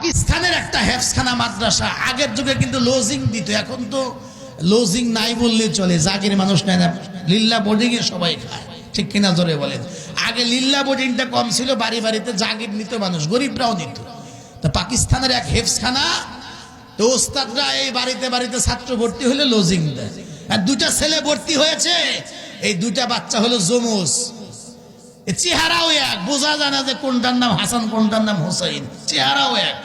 পাকিস্তানের একটা হেফজখানা মাদ্রাসা, আগের যুগে কিন্তু লজিং দিত, এখন তো লজিং নাই বললে চলে, জাগির মানুষ নেয় না, লিল্লা বোর্ডিং এ সবাই খায়, ঠিক কিনা জোরে বলেন। আগে লিল্লা বোর্ডিংটা কম ছিল, বাড়ি বাড়িতে জাগির নিত মানুষ, গরিবরাও নিত। তো পাকিস্তানের এক হেফজখানা, তো ওস্তাদরা এই বাড়িতে বাড়িতে ছাত্র ভর্তি হলে লজিং দেয়। আর দুটা ছেলে ভর্তি হয়েছে, এই দুটা বাচ্চা হলো যমজ, চেহারাও এক, বোঝা যায় না যে কোনটার নাম হাসান কোনটার নাম হোসাইন, চেহারাও এক,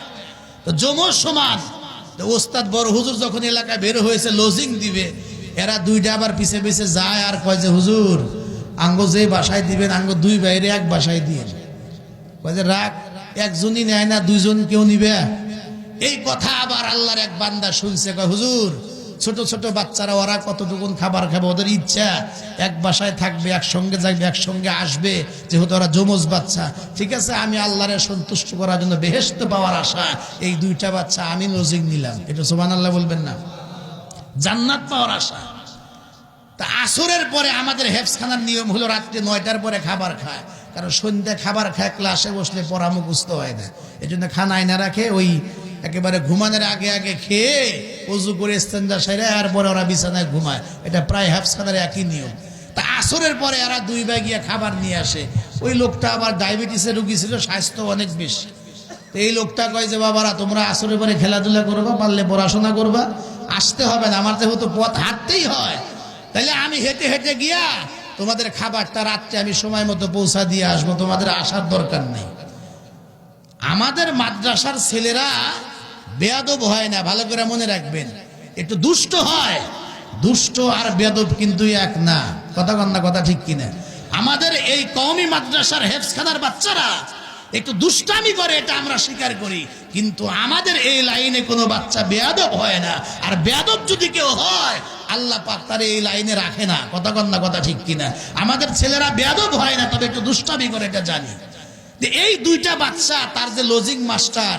তো যমজ সমান। তো ওস্তাদ বড় হুজুর যখন এলাকায় বের হয়েছে লজিং দিবে, এরা দুইটা আবার পিছে পিছে যায় আর কয় যে হুজুর আঙ্গ যে বাসায় দিবেন আঙ্গ দুই বাইরে এক বাসায় দিয়ে, কয় যে রাখ, একজনই নেয় না, দুইজন কেউ নিবে। এই কথা আবার আল্লাহর এক বান্দা শুনছে, কয় হুজুর ছোট ছোট বাচ্চারা ওরা কতটুকুন খাবার খাবে, ওদের ইচ্ছা এক বাসায় থাকবে, একসঙ্গে যাবে, একসঙ্গে আসবে, যেহেতু ওরা যমজ বাচ্চা, ঠিক আছে আমি আল্লাহরে সন্তুষ্ট করার জন্য বেহেশত পাওয়ার আশা এই দুইটা বাচ্চা আমি লজিং নিলাম। এটা সুবহানাল্লাহ বলবেন না? জান্নাত পাওয়ার আশা। তা আসরের পরে আমাদের হেফজখানার নিয়ম হলো রাত্রে 9টার পরে খাবার খায়, কারণ সন্ধ্যায় খাবার খায় ক্লাসে বসলে পড়া মুখস্থ হয় না, এই জন্য খানা আয়না রাখে, ওই একেবারে ঘুমানোর আগে আগে খেয়ে ওযু করে ইস্তেঞ্জা সেরে এরপরে ওরা বিছানায় ঘুমায়। এটা প্রায় হেফজখানার একই নিয়ম। তা আসরের পরে এরা দুই ভাই গিয়ে খাবার নিয়ে আসে। ওই লোকটা আবার ডায়াবেটিসের রোগী ছিল, স্বাস্থ্য অনেক বেশি। তো এই লোকটা কয় যে বাবারা তোমরা আসরের পরে খেলাধুলা করবা, পারলে পড়াশোনা করবা, আসতে হবে না, আমার যেহেতু পথ হাঁটতেই হয়, তাহলে আমি হেঁটে হেঁটে গিয়া তোমাদের খাবারটা রাত্রে আমি সময় মতো পৌঁছা দিয়ে আসবো, তোমাদের আসার দরকার নেই। আমাদের মাদ্রাসার ছেলেরা বেয়াদব হয় না, ভালো করে মনে রাখবেন, একটু দুষ্ট হয়। দুষ্ট আর বেয়াদব কিন্তু এক না, কথা কন না, কথা ঠিক কিনা? আমাদের এই কওমি মাদ্রাসার হেফজখানার বাচ্চারা একটু দুষ্টামি করে, এটা আমরা স্বীকার করি, কিন্তু আমাদের এই লাইনে কোনো বাচ্চা বেয়াদব হয় না। আর বেয়াদব যদি কেউ হয় আল্লাহ পাক তার এই লাইনে রাখে না, কথা কন না, কথা ঠিক কিনা? আমাদের ছেলেরা বেয়াদব হয় না, তবে একটু দুষ্টামি করে, এটা জানি। এই দুইটা বাচ্চা, তার যে লজিং মাস্টার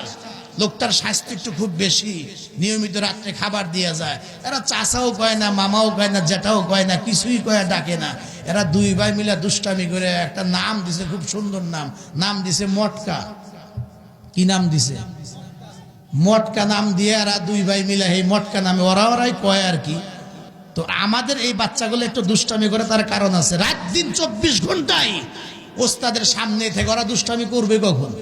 লোকটার স্বাস্থ্য একটু খুব বেশি, নিয়মিত রাত্রে খাবার দিয়ে যায়। এরা চাচাও কয় না, মামাও কয় না, জেঠাও কয় না, কিছুই কয় ডাকে না। এরা দুই ভাই মিলে দুষ্টামি করে একটা নাম দিছে, খুব সুন্দর নাম, নাম দিছে মটকা। কি নাম দিছে? মটকা নাম দিয়ে এরা দুই ভাই মিলে এই মটকা নামে ওরাই কয় আর কি। তো আমাদের এই বাচ্চাগুলো একটু দুষ্টামি করে, তার কারণ আছে। রাত দিন 24 ঘন্টায় ওস্তাদের সামনে থেকে ওরা দুষ্টামি করবে কখন?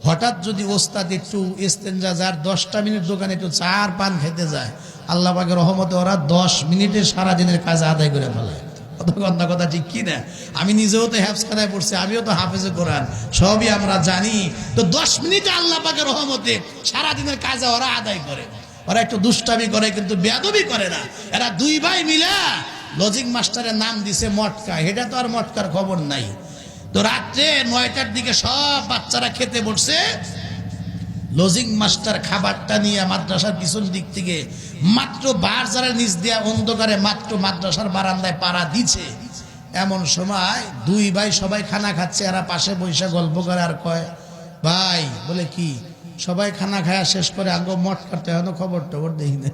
হঠাৎ যদি ওস্তাদ একটু ইস্তেঞ্জা যার 10টা মিনিট দোকানে একটু চার পান খেতে যায়, আল্লাহ পাকের রহমতে ওরা 10 মিনিটে সারাদিনের কাজ আদায় করে ফেলে। কথা ঠিক কি না? আমি নিজেও তো হেফজখানায় পড়ছি, আমিও তো হাফেজে কোরআন, সবই আমরা জানি। তো 10 মিনিটে আল্লাহ পাকের রহমতে সারাদিনের কাজ ওরা আদায় করে। ওরা একটু দুষ্টামি করে, কিন্তু বেয়াদবি করে না। এরা দুই ভাই মিলা লজিং মাস্টারের নাম দিছে মটকা, এটা তো আর মটকার খবর নাই। তো রাত্রে 9টার দিকে সব বাচ্চারা খেতে বসছে, লজিং মাস্টার খাবারটা নিয়ে মাদ্রাসার পিছন দিক থেকে মাত্র বারজারের নিচ দিয়া অন্ধকারে মাত্র মাদ্রাসার বারান্দায় পাড়া দিছে। এমন সময় দুই ভাই সবাই খানা খাচ্ছে, এরা পাশে বৈশা গল্প করে আর কয়, ভাই বলে কি, সবাই খানা খায়া শেষ করে আগে মটকার তো এখনো খবর টবর দেখি না।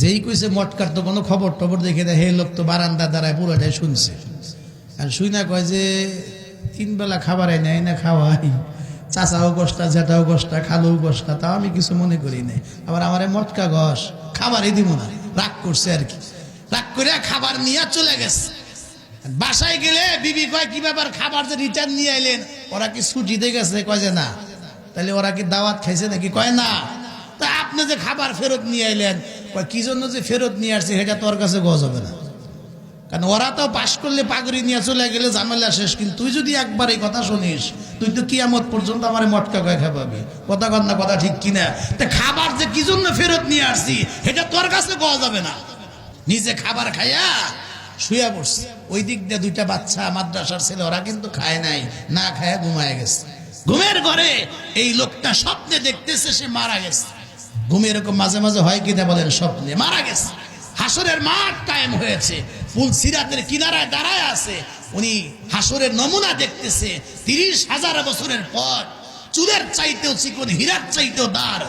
যেই কইছে মটকার তো কোনো খবর টবর দেখে না, হে লোক তো বারান্দা দাঁড়ায় পুরোটাই শুনছে। আর শুই না কয় যে 3 বেলা খাবারই নেয় না, খাওয়াই, চাচাও গোষ্ঠা, জেঠাও গোষ্ঠা, খালু গোষ্ঠা, তাও আমি কিছু মনে করি নাই। আবার আমার মটকা ঘষ খাবারই দিব না, রাগ করছে আর কি। রাগ করে খাবার নিয়ে চলে গেছে। বাসায় গেলে বিবি কয়, কি ব্যাপার, খাবার যে রিটার্ন নিয়ে আইলেন, ওরা কি ছুটিতে গেছে? কয় যে না। তাহলে ওরা কি দাওয়াত খাইছে নাকি? কয় না। তা আপনি যে খাবার ফেরত নিয়ে আইলেন, কয় কি জন্য যে ফেরত নিয়ে আসছে সেটা তোর কাছে গজ হবে না, কারণ ওরা তো পাশ করলে পাগড়ি নিয়ে চলে গেলে ঝামেলা শেষ। কিন্তু তুই যদি একবার এই কথা শুনিস, তুই তো কিয়ামত পর্যন্ত আমার মটকা কয় খাবাবি, কথা কন না, কথা ঠিক কিনা? তা খাবার যে কি জন্য ফেরত নিয়ে আসছি এটা তোর কাছে পাওয়া যাবে না। নিজে খাবার খাইয়া শুয়ে পড়ছে। ওই দিক দিয়ে দুইটা বাচ্চা মাদ্রাসার ছেলে, ওরা কিন্তু খায় নাই, না খায়া ঘুমায় গেছে। ঘুমের ঘরে এই লোকটা স্বপ্নে দেখতেছে সে মারা গেছে। ঘুমে এরকম মাঝে মাঝে হয় কিনা বলেন? স্বপ্নে মারা গেছে। হাসরের মাঠ কায়েম হয়েছে, ফুল সিরাতের কিনারায় দাঁড়ায় আছে। উনি হাসরের নমুনা দেখতেছে। 30,000 বছরের পর চুলের চাইতেও চিকন, হীরার চাইতেও দার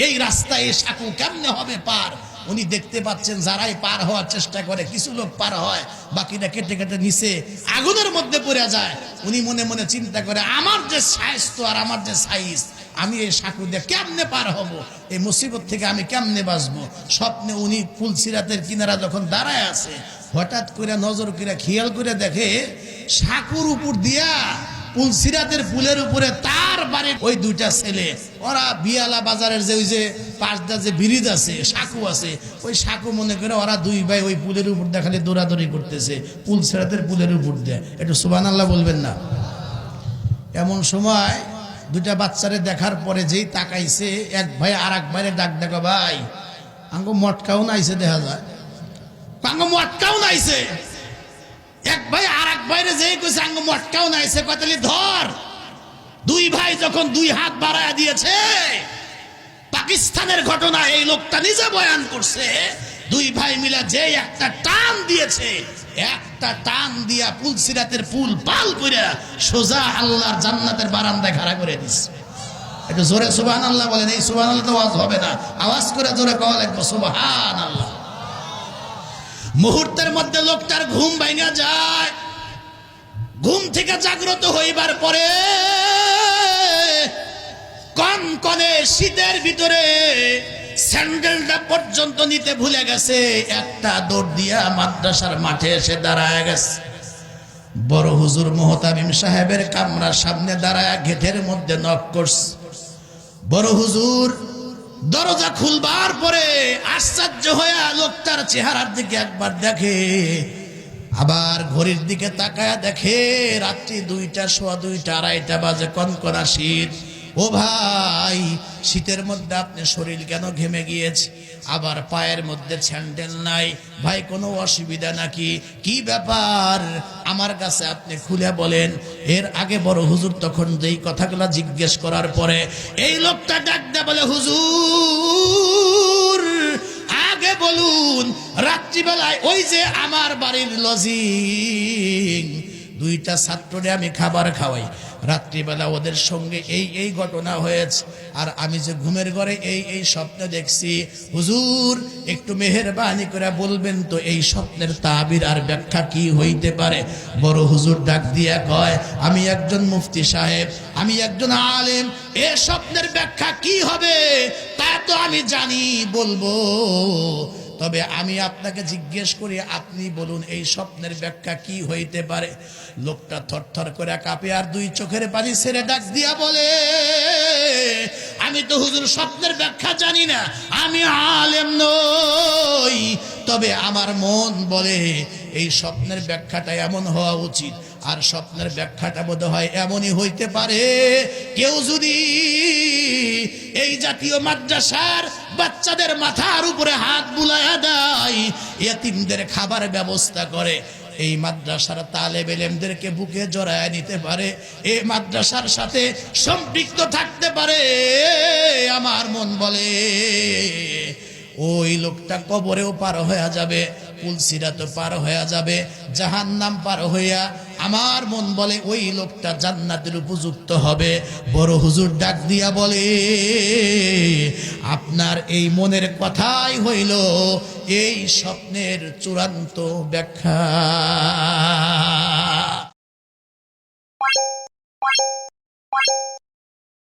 এই রাস্তায় সাঁকু কেমনে হবে পার? উনি দেখতে পাচ্ছেন যারাই পার হওয়ার চেষ্টা করে, কিছু লোক পার হয়, বাকিটা কেটে কেটে নিচে আগুনের মধ্যে পড়ে যায়। উনি মনে মনে চিন্তা করে, আমার যে স্বাস্থ্য আর আমার যে সাইজ, আমি এই সাঁকু দিয়ে কেমনে পার হব, এই মুসিবত থেকে আমি কেমনে বাঁচবো। স্বপ্নে উনি ফুলসিরাতের কিনারা যখন দাঁড়ায় আছে, হঠাৎ করে নজর করে খেয়াল করে দেখে সাঁকুর উপর দিয়া ফুলসিরাতের পুলের উপরে তার বাড়ির ওই দুইটা ছেলে, ওরা বিয়ালা বাজারের যে ওই যে পাঁচটা যে ব্রিজ আছে, সাঁকু আছে, ওই সাঁকু মনে করে ওরা দুই ভাই ওই পুলের উপর দেখালে দৌড়াদৌড়ি করতেছে, ফুলসিরাতের পুলের উপর দিয়ে। একটু সুবহানাল্লাহ বলবেন না? এমন সময় দুইটা বাচ্চারে দেখার পরে যেই তাকাইছে, এক ভাই আর এক ভাইরে ডাক দেখো, ভাই আঙ্গো মটকাও নাইছে, দেখা যায় আঙ্গো মটকাও নাইছে। এক ভাই আর এক ভাইরে যেই কইছে আঙ্গো মটকাও নাইছে, কতলি ধর। দুই ভাই যখন দুই হাত বাড়ায় দিয়েছে, পাকিস্তানের ঘটনা এই লোকটা নিজে বয়ান করছে, দুই ভাই মিলা যে একটা টান দিয়েছে, একটা টান দিয়া ফুলসিরাতের পুল পাল করে সোজা আল্লাহর জান্নাতের বারান্দায় খাড়া করে দিচ্ছে। একটু জোরে সুবহানাল্লাহ বলেন। এই সুবহানাল্লাহ তো আওয়াজ হবে না, আওয়াজ করে জোরে কওয়া লাগবে সুবহানাল্লাহ। মুহূর্তের মধ্যে লোকটার ঘুম ভাঙা যায়। ঘুম থেকে জাগ্রত হইবার পরে কনকনে শীতের ভিতরে স্যান্ডেলটা পর্যন্ত নিতে ভুলে গেছে, একটা দৌড় দিয়া মাদ্রাসার মাঠে এসে দাঁড়ায় গেছে। বড় হুজুর মুহতামিম সাহেবের কামরার সামনে দাঁড়ায় গেটের মধ্যে নক করছে। বড় হুজুর দরজা খুলবার পরে আশ্চর্য হয়ে লোকটার চেহারার দিকে একবার দেখে, আবার ঘড়ির দিকে তাকায় দেখে রাত্রি 2টা, সোয়া 2টা, 2:30 বাজে, কনকনা শীত। ও ভাই, শীতের মধ্যে আপনি শরীর কেন ঘেমে গিয়েছে? আবার পায়ের মধ্যে স্যান্ডেল নাই, ভাই কোনো অসুবিধা নাকি? কি ব্যাপার আমার কাছে আপনি খুলে বলেন। এর আগে বড় হুজুর তখন যেই কথাগুলো জিজ্ঞেস করার পরে এই লোকটা ডাক দেয়, বলে হুজুর আগে বলুন, রাত্রিবেলায় ওই যে আমার বাড়ির লজিং 2টা ছাত্ররে আমি খাবার খাওয়াই, রাত্রিবেলা ওদের সঙ্গে এই ঘটনা হয়েছে, আর আমি যে ঘুমের ঘরে এই স্বপ্ন দেখছি। হুজুর একটু মেহেরবানি করে বলবেন তো এই স্বপ্নের তাবির আর ব্যাখ্যা কি হইতে পারে? বড় হুজুর ডাক দিয়া কয়, আমি একজন মুফতি সাহেব, আমি একজন আলেম, এ স্বপ্নের ব্যাখ্যা কি হবে তা তো আমি জানি, বলবো, তবে আমি আপনাকে জিজ্ঞেস করি, আপনি বলুন এই স্বপ্নের ব্যাখ্যা কি হইতে পারে? লোকটা থরথর করে কাঁপে আর 2 চোখের পানি ছেড়ে ডাক দিয়া বলে, আমি তো হুজুর স্বপ্নের ব্যাখ্যা জানি না, আমি আলেম নই, তবে আমার মন বলে এই স্বপ্নের ব্যাখ্যাটা এমন হওয়া উচিত। আর স্বপ্নের ব্যাখ্যাটা বোধ হয় এমনই হইতে পারে, কেউ যদি এই জাতীয় মাদ্রাসার বাচ্চাদের মাথার উপরে হাত বুলায়া দেয়, এতিমদের খাবার ব্যবস্থা করে, এই মাদ্রাসার তালেব ইলমদেরকে বুকে জড়ায় নিতে পারে, এই মাদ্রাসার সাথে সম্পৃক্ত থাকতে পারে, আমার মন বলে ওই লোকটা কবরেও পার হয়ে যাবে, ফুলসিরাতও পার হয়ে যাবে, জাহান্নাম পার হইয়া আমার মন বলে ওই লোকটা জান্নাতের উপযুক্ত হবে। বড় হুজুর ডাক দিয়া বলে, আপনার এই মনের কথাই হইল এই স্বপ্নের চূড়ান্ত ব্যাখ্যা।